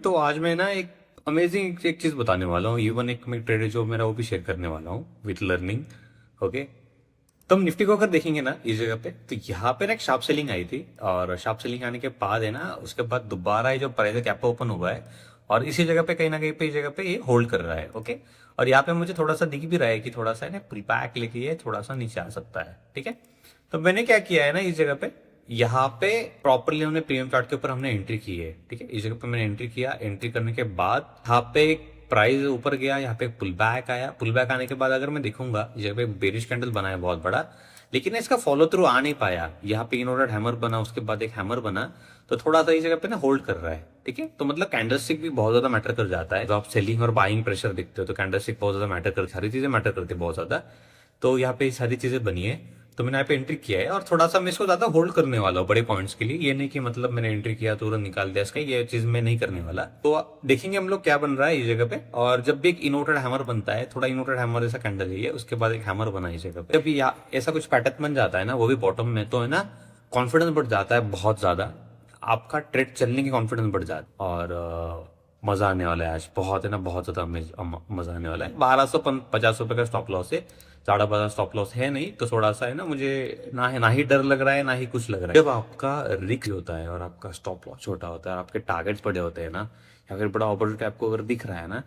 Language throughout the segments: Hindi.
तो आज मैं ना एक अमेजिंग एक चीज बताने वाला हूँ। इवन एक मैं ट्रेड जो मेरा वो भी शेयर करने वाला हूँ विथ लर्निंग। ओके, तो हम निफ्टी को अगर देखेंगे ना इस जगह पे, तो यहाँ पे ना एक शार्प सेलिंग आई थी और शार्प सेलिंग आने के बाद है ना, उसके बाद दोबारा ये जो प्राइस कैप ओपन हुआ है और इसी जगह पे कहीं ना कहीं पे इस जगह पे ये होल्ड कर रहा है। ओके, और यहाँ पे मुझे थोड़ा सा दिख भी रहा है कि थोड़ा सा है ना प्री पैक लेके ये थोड़ा सा नीचे आ सकता है। ठीक है, तो मैंने क्या किया है ना, इस जगह पे यहाँ पे प्रॉपरली हमने प्रीमियम चार्ट के ऊपर हमने एंट्री की है। ठीक है, इस जगह पे मैंने एंट्री किया। एंट्री करने के बाद यहाँ पे प्राइस ऊपर गया, यहाँ पे पुल बैक आया। पुल बैक आने के बाद अगर मैं देखूंगा, इस जगह पे बेरिश कैंडल बना है बहुत बड़ा, लेकिन इसका फॉलो थ्रू आ नहीं पाया। यहाँ पे इनऑर्डर हैमर बना, उसके बाद एक हैमर बना, तो थोड़ा सा इस जगह पे ना होल्ड कर रहा है। ठीक है, तो मतलब कैंडलस्टिक भी बहुत ज्यादा मैटर कर जाता है। जब आप सेलिंग और बाइंग प्रेशर देखते हो तो कैंडलस्टिक बहुत ज्यादा मैटर करती है, सारी चीजें मैटर करती है बहुत ज्यादा। तो यहाँ पे सारी चीजें बनी है, तो मैंने यहाँ पे एंट्री किया है और थोड़ा सा मैं इसको ज्यादा होल्ड करने वाला हूँ बड़े पॉइंट्स के लिए। ये नहीं कि मतलब मैंने एंट्री किया तुरंत निकाल दिया इसका, ये चीज मैं नहीं करने वाला। तो देखेंगे हम लोग क्या बन रहा है इस जगह पे। और जब भी एक इनवर्टेड हैमर बनता है, थोड़ा इनवर्टेड हैमर जैसा कैंडल है ये, उसके बाद एक हैमर बना इस जगह पे, जब ऐसा कुछ पैटर्न बन जाता है ना, वो भी बॉटम में, तो है ना कॉन्फिडेंस बढ़ जाता है बहुत ज्यादा। आपका ट्रेड चलने की कॉन्फिडेंस बढ़ जाता है और मजा आने वाला है आज बहुत, है ना, बहुत ज्यादा मजा आने वाला है। 1250 रुपए का स्टॉप लॉस है, 12.5 स्टॉप लॉस है नहीं, तो थोड़ा सा है ना, मुझे ना ही डर लग रहा है ना ही कुछ लग रहा है। जब आपका रिस्क होता है और आपका स्टॉप लॉस छोटा होता है और आपके टारगेट्स बड़े होते हैं ना, या फिर बड़ा अपॉर्चुनिटी आपको अगर दिख रहा है ना,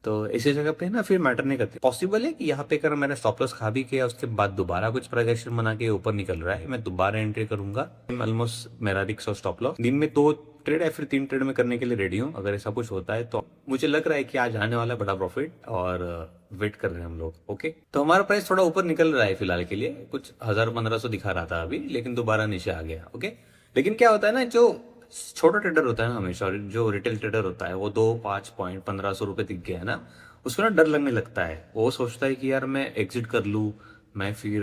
तो ऐसी जगह पे ना फिर मैटर नहीं करती। पॉसिबल है कि यहाँ पे अगर मैंने स्टॉप लॉस खा भी किया, उसके बाद दोबारा कुछ प्रोजेक्शन बना के ऊपर निकल रहा है, मैं दोबारा एंट्री करूंगा। ऑलमोस्ट मेरा रिस्क और स्टॉप लॉस दिन में 2 ट्रेड या फिर 3 ट्रेड में करने के लिए रेडी हूँ। अगर ऐसा कुछ होता है तो मुझे लग रहा है कि आज आने वाला है बड़ा प्रॉफिट, और वेट कर रहे हैं हम लोग। ओके, तो हमारा प्राइस थोड़ा ऊपर निकल रहा है फिलहाल के लिए, कुछ 1000-1500 दिखा रहा था अभी, लेकिन दोबारा नीचे आ गया। ओके, लेकिन क्या होता है ना, जो छोटा ट्रेडर होता है ना, हमेशा जो रिटेल ट्रेडर होता है, वो 2-5 पॉइंट 1500 रुपए दिख गया है ना, उसको ना डर लगने लगता है। वो सोचता है कि यार मैं एग्जिट कर लूं, मैं फिर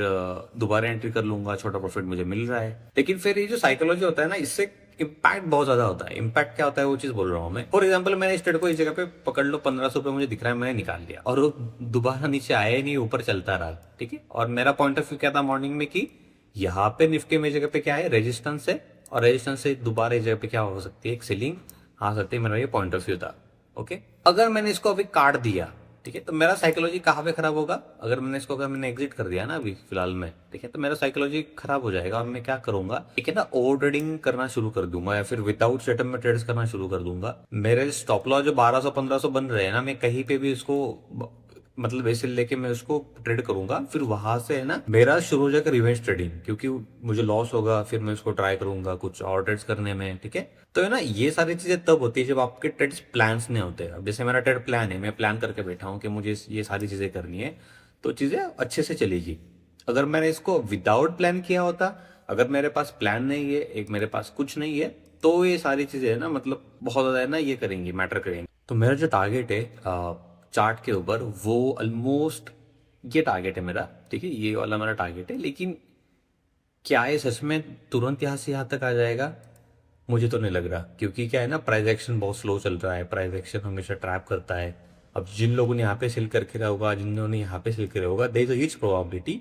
दोबारा एंट्री कर लूंगा, छोटा प्रॉफिट मुझे मिल रहा है। लेकिन फिर ये जो साइकोलॉजी होता है ना, इससे इम्पैक्ट बहुत ज्यादा होता है। इम्पैक्ट क्या होता है वो चीज बोल रहा हूँ मैं। फॉर एग्जाम्पल, मैंने इस ट्रेड को इस जगह पे पकड़ लो, 1500 रुपए मुझे दिख रहा है, मैंने निकाल लिया और वो दोबारा नीचे आया ही नहीं, ऊपर चलता रहा। ठीक है, और मेरा पॉइंट ऑफ व्यू क्या था मॉर्निंग में कि यहाँ पे निफ्टी में जगह पे क्या है, रेजिस्टेंस है, और रेजिस्टेंस से दोबारा इस जगह पे क्या हो सकती है, एक सेलिंग आ सकती है। मेरा ये पॉइंट ऑफ व्यू था। ओके, अगर मैंने इसको अभी काट दिया, ठीक है, तो मेरा साइकोलॉजी कहाँ पे खराब होगा। अगर मैंने एग्जिट कर दिया ना अभी फिलहाल में, ठीक है, तो मेरा साइकोलॉजी खराब हो जाएगा और मैं क्या करूंगा, ठीक है ना, ओवर ट्रेडिंग करना शुरू कर दूंगा या फिर विदाउट सेटअप में ट्रेड्स करना शुरू कर दूंगा। मेरे स्टॉप लॉस जो 1200-1500 बन रहे हैं ना, मैं कहीं पे भी उसको मतलब ऐसे लेके मैं उसको ट्रेड करूंगा, फिर वहां से है ना मेरा शुरू हो जाएगा रिवेंज ट्रेडिंग, क्योंकि मुझे लॉस होगा, फिर मैं उसको ट्राई करूंगा कुछ और ट्रेड्स करने में। ठीक है, तो है ना, ये सारी चीजें तब होती है जब आपके ट्रेड्स प्लान्स नहीं होते। अब जैसे मेरा ट्रेड प्लान है, मैं प्लान करके बैठा हूँ कि मुझे ये सारी चीजें करनी है, तो चीजें अच्छे से चलेगी। अगर मैंने इसको विदाउट प्लान किया होता, अगर मेरे पास प्लान नहीं है, एक मेरे पास कुछ नहीं है, तो ये सारी चीजें है ना, मतलब बहुत ज्यादा है ना ये करेंगी, मैटर करेंगी। तो मेरा जो टारगेट है चार्ट के ऊपर, वो ऑलमोस्ट ये टारगेट है मेरा। ठीक है, ये वाला मेरा टारगेट है, लेकिन क्या है सच में तुरंत यहाँ से यहाँ तक आ जाएगा, मुझे तो नहीं लग रहा। क्योंकि क्या है ना, प्राइस एक्शन बहुत स्लो चल रहा है, प्राइस एक्शन हमेशा ट्रैप करता है। अब जिन लोगों ने यहाँ पे सेल करके रहा होगा, जिन्होंने यहाँ पे सेल किया होगा, there is a huge probability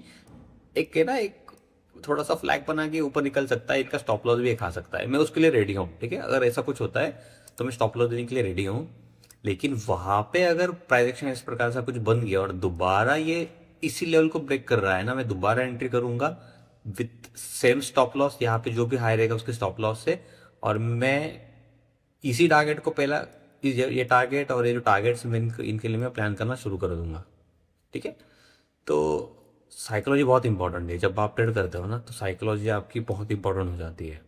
एक है ना, एक थोड़ा सा फ्लैग बना के ऊपर निकल सकता है, इनका स्टॉप लॉस भी खा सकता है। मैं उसके लिए रेडी हूँ। ठीक है, अगर ऐसा कुछ होता है तो मैं स्टॉप लॉस देने के लिए रेडी हूँ। लेकिन वहां पे अगर प्राइस एक्शन इस प्रकार से कुछ बन गया और दोबारा ये इसी लेवल को ब्रेक कर रहा है ना, मैं दोबारा एंट्री करूंगा विथ सेम स्टॉप लॉस, यहाँ पे जो भी हाई रहेगा उसके स्टॉप लॉस से, और मैं इसी टारगेट को पहला, ये टारगेट और ये जो टारगेट्स इनके लिए मैं प्लान करना शुरू कर दूंगा। ठीक है, तो साइकोलॉजी बहुत इंपॉर्टेंट है। जब आप ट्रेड करते हो ना, तो साइकोलॉजी आपकी बहुत इंपॉर्टेंट हो जाती है।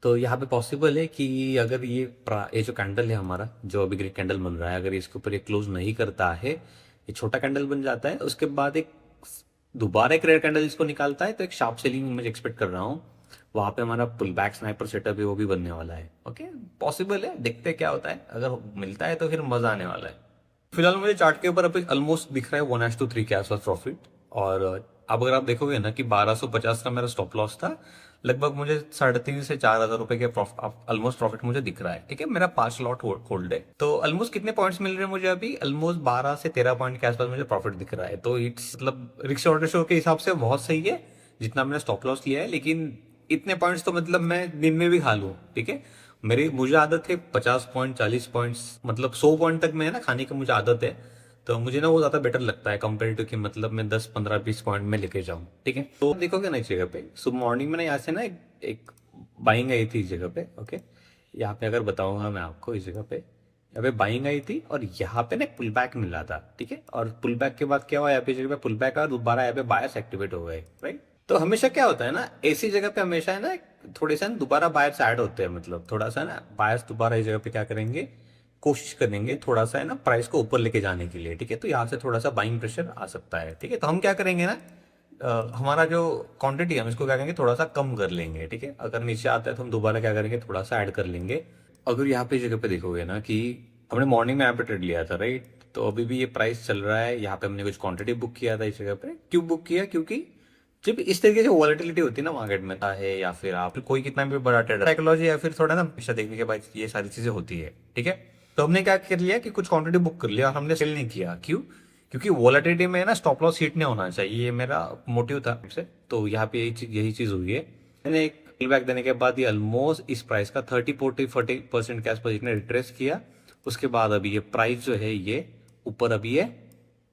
तो यहाँ पे पॉसिबल है कि अगर ये जो कैंडल है हमारा, जो अभी ग्रीन कैंडल बन रहा है, अगर इसके ऊपर ये क्लोज नहीं करता है, ये छोटा कैंडल बन जाता है, उसके बाद एक दोबारा एक रेड कैंडल इसको निकालता है, तो एक शार्प सेलिंग मुझे एक्सपेक्ट कर रहा हूँ। वहां पे हमारा पुल बैक स्नाइपर सेटअप है, वो भी बनने वाला है। ओके, पॉसिबल है, देखते हैं क्या होता है। अगर मिलता है तो फिर मजा आने वाला है। फिलहाल मुझे चार्ट के ऊपर अभी ऑलमोस्ट दिख रहा है 1:3 के आसपास प्रॉफिट। और अब अगर आप देखोगे ना कि 1250 का मेरा स्टॉप लॉस था, लगभग मुझे 3,500 से 4,000 रुपए के ऑलमोस्ट प्रॉफिट मुझे दिख रहा है। ठीक है, मेरा 5 लॉट होल्ड है, तो ऑलमोस्ट कितने पॉइंट्स मिल रहे हैं मुझे अभी, ऑलमोस्ट 12 से 13 पॉइंट के आसपास मुझे प्रॉफिट दिख रहा है। तो इट्स मतलब रिक्शा ऑर्डर शो के हिसाब से बहुत सही है जितना मैंने स्टॉप लॉस लिया है। लेकिन इतने पॉइंट्स तो मतलब मैं दिन में भी खा लूँ। ठीक है, मुझे आदत है 50 पॉइंट 40 पॉइंट्स मतलब 100 पॉइंट तक में है ना खाने की मुझे आदत है। तो मुझे ना वो ज्यादा बेटर लगता है कंपेयर टू कि मतलब मैं 10 15 20 पॉइंट में लेके जाऊँ। ठीक है, तो देखोगे ना इस जगह पे सुबह मॉर्निंग में ना यहाँ से ना एक बाइंग आई थी इस जगह पे। ओके, यहाँ पे अगर बताऊंगा मैं आपको इस जगह पे, यहाँ पे बाइंग आई थी और यहाँ पे ना पुल बैक मिला था। ठीक है, और पुल बैक के बाद क्या हुआ, यहाँ पे जगह पे पुल बैक आया, दोबारा यहाँ पे बायस एक्टिवेट हो गए। राइट, तो हमेशा क्या होता है ना ऐसी जगह पे हमेशा है ना थोड़े से ना दोबारा बायस ऐड होते हैं, मतलब थोड़ा सा ना बायस दोबारा इस जगह पे क्या करेंगे, कोशिश करेंगे थोड़ा सा है ना प्राइस को ऊपर लेके जाने के लिए। ठीक है, तो यहाँ से थोड़ा सा बाइंग प्रेशर आ सकता है। ठीक है, तो हम क्या करेंगे ना हमारा जो क्वांटिटी है हम इसको क्या करेंगे थोड़ा सा कम कर लेंगे। ठीक है, अगर नीचे आता है तो हम दोबारा क्या करेंगे थोड़ा सा ऐड कर लेंगे। अगर यहाँ पे जगह पे देखोगे ना कि हमने मॉर्निंग में यहाँ पे ट्रेड लिया था, राइट, तो अभी भी ये प्राइस चल रहा है। यहाँ पे हमने कुछ क्वांटिटी बुक किया था इस जगह पे। क्यों बुक किया, क्योंकि जब इस तरीके से वॉलेटिलिटी होती है ना मार्केट में है, या फिर आप कोई कितना भी बड़ा ट्रेडर साइकोलॉजी या फिर थोड़ा ना हमेशा देखने के बाद ये सारी चीजें होती है। ठीक है, तो हमने क्या कर लिया कि कुछ क्वांटिटी बुक कर लिया और हमने सेल नहीं किया। क्यों, क्योंकि वॉलेटिलिटी में ना स्टॉप लॉस हिट नहीं होना चाहिए, ये मेरा मोटिव था से। तो यहाँ पे यही चीज हुई है। मैंने एक पुल बैक देने के बाद ये ऑलमोस्ट इस प्राइस का 30-40% कैश पोजीशन ने रिट्रेस किया। उसके बाद अभी ये प्राइस जो है ये ऊपर अभी ये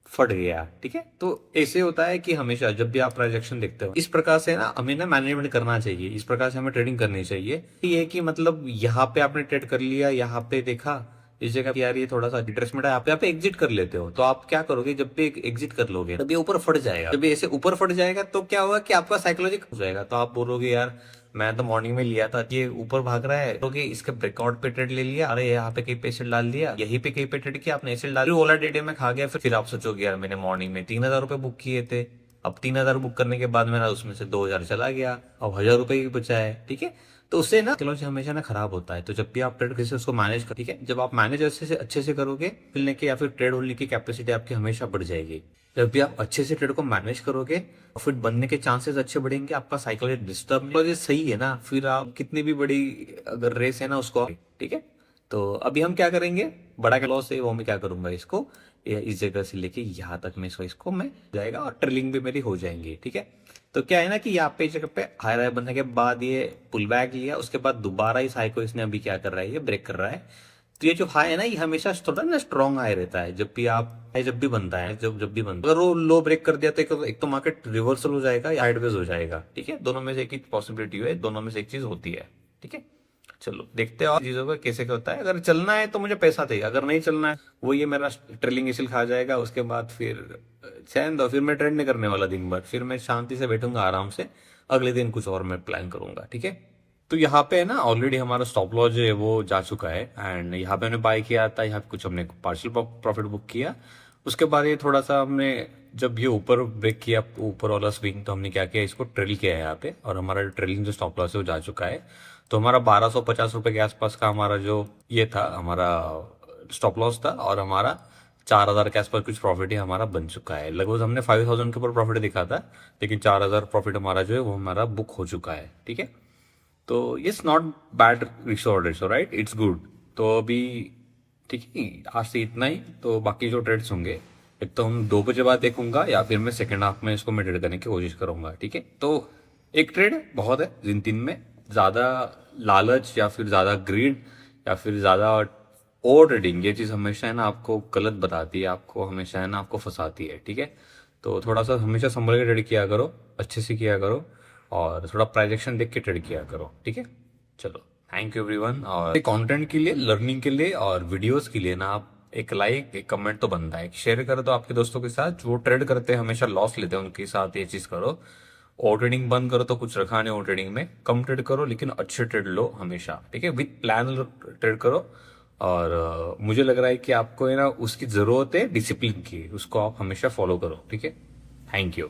फट गया। ठीक है, तो ऐसे होता है कि हमेशा जब भी आप ट्रांजेक्शन देखते हो इस प्रकार से ना हमें ना मैनेजमेंट करना चाहिए, इस प्रकार से हमें ट्रेडिंग करनी चाहिए। ये कि मतलब यहाँ पे आपने ट्रेड कर लिया, यहाँ पे देखा इस जगह पे यार ये थोड़ा सा डिट्रेसमेंट है, आप यहाँ पे एग्जिट कर लेते हो। तो आप क्या करोगे, जब भी एग्जिट कर लोगे तब ये ऊपर फट जाएगा। जब ये ऐसे ऊपर फट जाएगा तो क्या होगा कि आपका साइकोलॉजी हो जाएगा। तो आप बोलोगे यार मैं तो मॉर्निंग में लिया था, ये ऊपर भाग रहा है, तो इसके ब्रेकआउट पे ट्रेड ले लिया, अरे यहाँ पे कहीं पे एसिड डाल दिया, यहीं पे कहीं पे ट्रेड किया आपने, एसिड डाल ओला डेटे में खा गया। फिर आप सोचोगे यार मैंने मॉर्निंग में 3,000 रुपए बुक किए थे, अब 3,000 बुक करने के बाद मेरा उसमें से 2,000 चला गया, अब 1,000 रुपए ही बचा है। ठीक है, तो उससे ना साइकोलॉजी हमेशा ना खराब होता है। तो जब भी आप ट्रेड कैसे उसको मैनेज कर, ठीक है, जब आप मैनेज अच्छे से करोगे मिलने की या फिर ट्रेड होने की कैपेसिटी आपकी हमेशा बढ़ जाएगी। जब भी आप अच्छे से ट्रेड को मैनेज करोगे प्रॉफिट बनने के चांसेस अच्छे बढ़ेंगे, आपका साइकोलॉजी डिस्टर्ब सही है ना, फिर आप कितनी भी बड़ी अगर रेस है ना उसको, ठीक है। तो अभी हम क्या करेंगे, बड़ा लॉस है वो मैं क्या करूंगा, इसको इस जगह से लेके यहाँ तक में इसको मैं जाएगा और ट्रेलिंग भी मेरी हो जाएंगी। ठीक है, तो क्या है ना कि यहाँ पे जगह पे हाई हाई बनने के बाद ये पुल बैक लिया, उसके बाद दोबारा इस हाई को इसने अभी क्या कर रहा है, ये ब्रेक कर रहा है। तो ये जो हाई है ना ये हमेशा थोड़ा ना स्ट्रॉन्ग हाई रहता है। जब भी आप जब भी बनता है, जब भी बनता है, अगर वो लो ब्रेक कर दिया तो एक तो मार्केट रिवर्सल हो जाएगा या साइडवेज हो जाएगा। ठीक है, दोनों में से एक ही पॉसिबिलिटी है, दोनों में से एक चीज होती है। ठीक है, चलो देखते हैं और चीजों का कैसे क्या होता है। अगर चलना है तो मुझे पैसा चाहिए, अगर नहीं चलना है वो ये मेरा ट्रेलिंग इसिल खा जाएगा, उसके बाद फिर चैन दो, फिर मैं ट्रेड नहीं करने वाला दिन भर, फिर मैं शांति से बैठूंगा आराम से, अगले दिन कुछ और मैं प्लान करूंगा। ठीक है, तो यहाँ पे है ना ऑलरेडी हमारा स्टॉप लॉस जो है वो जा चुका है एंड यहाँ पे हमने बाय किया था, यहाँ पे कुछ हमने पार्शियल प्रॉफिट बुक किया। उसके बाद ये थोड़ा सा हमने जब ये ऊपर ब्रेक किया ऊपर वाला स्विंग, तो हमने क्या किया, इसको ट्रेल किया है यहाँ पे और हमारा ट्रेलिंग जो स्टॉप लॉस है वो जा चुका है। तो हमारा 1,250 रुपए के आसपास का हमारा जो ये था हमारा स्टॉप लॉस था और हमारा 4,000 के आसपास कुछ प्रॉफिट ही हमारा बन चुका है। लगभग हमने 5,000 के ऊपर प्रॉफिट दिखा था, लेकिन 4,000 प्रॉफिट हमारा जो है वो हमारा बुक हो चुका है। ठीक है, तो it's not bad resort, right, it's good. तो अभी ठीक है, आज से इतना ही। तो बाकी जो ट्रेड्स होंगे एक तो हम 2 बजे बाद देखूंगा या फिर मैं सेकंड हाफ में इसको मैं ट्रेड करने की कोशिश करूंगा। ठीक है, तो एक ट्रेड बहुत है जिन में ज्यादा लालच या फिर ज्यादा ग्रीड या फिर ज्यादा ओवर ट्रेडिंग, ये चीज हमेशा है ना आपको गलत बताती है, आपको हमेशा है ना आपको फंसाती है। ठीक है, तो थोड़ा सा हमेशा संभल के ट्रेड किया करो, अच्छे से किया करो और थोड़ा प्राइजेक्शन देख के ट्रेड किया करो। ठीक है, चलो थैंक यू एवरीवन। और कंटेंट के लिए, लर्निंग के लिए और वीडियोस के लिए ना आप एक लाइक एक कमेंट तो बनता है, शेयर करो तो आपके दोस्तों के साथ जो ट्रेड करते हैं हमेशा लॉस लेते हैं उनके साथ ये चीज करो। ओवर ट्रेडिंग बंद करो, तो कुछ रखा नहीं ओवर ट्रेडिंग में, कम ट्रेड करो लेकिन अच्छे ट्रेड लो हमेशा। ठीक है, विथ प्लान ट्रेड करो। और मुझे लग रहा है कि आपको है ना उसकी जरूरत है डिसिप्लिन की, उसको आप हमेशा फॉलो करो। ठीक है, थैंक यू।